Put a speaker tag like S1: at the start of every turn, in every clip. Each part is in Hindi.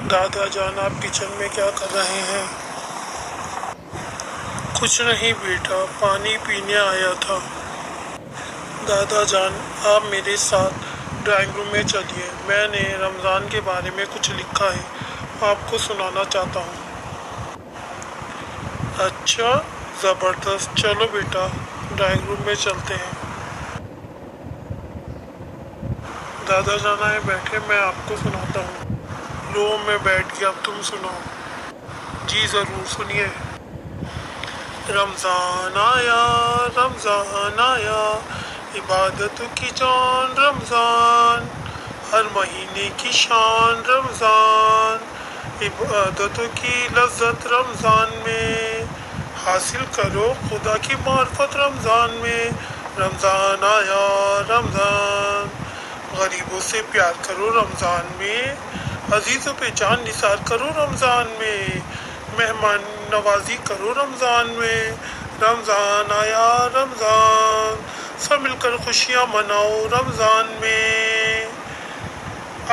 S1: दादा जान, आप किचन में क्या कर रहे हैं? कुछ नहीं बेटा, पानी पीने आया था। दादा जान, आप मेरे साथ ड्राइंग रूम में चलिए। मैंने रमज़ान के बारे में कुछ लिखा है, आपको सुनाना चाहता हूँ। अच्छा, ज़बरदस्त। चलो बेटा, ड्राइंग रूम में चलते हैं। दादा जान आए बैठे, मैं आपको सुनाता हूँ। लो, मैं बैठ गया, अब तुम सुनाओ। जी ज़रूर, सुनिए। रमज़ान आया, इबादत की जान रमज़ान, हर महीने की शान रमज़ान, इबादतों की लज्जत रमज़ान में, हासिल करो खुदा की मार्फत रमज़ान में। रमज़ान आया रमज़ान, गरीबों से प्यार करो रमज़ान में, अजीज़ों पे जान निसार करो रमज़ान में, मेहमान नवाजी करो रमज़ान में। रमज़ान आया रमज़ान, सब मिलकर खुशियाँ मनाओ रमज़ान में।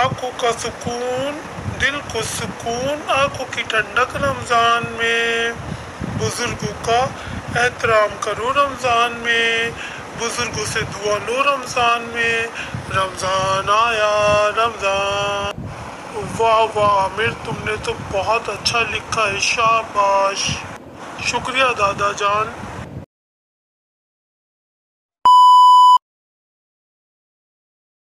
S1: आँखों का सुकून, दिल को सुकून, आँखों की ठंडक रमज़ान में। बुजुर्गों का एहतराम करो रमज़ान में, बुजुर्गों से दुआ लो रमज़ान में। रमज़ान आया रमज़ान। वाह वाह आमिर, तुमने तो बहुत अच्छा लिखा है, शाबाश। शुक्रिया दादा जान।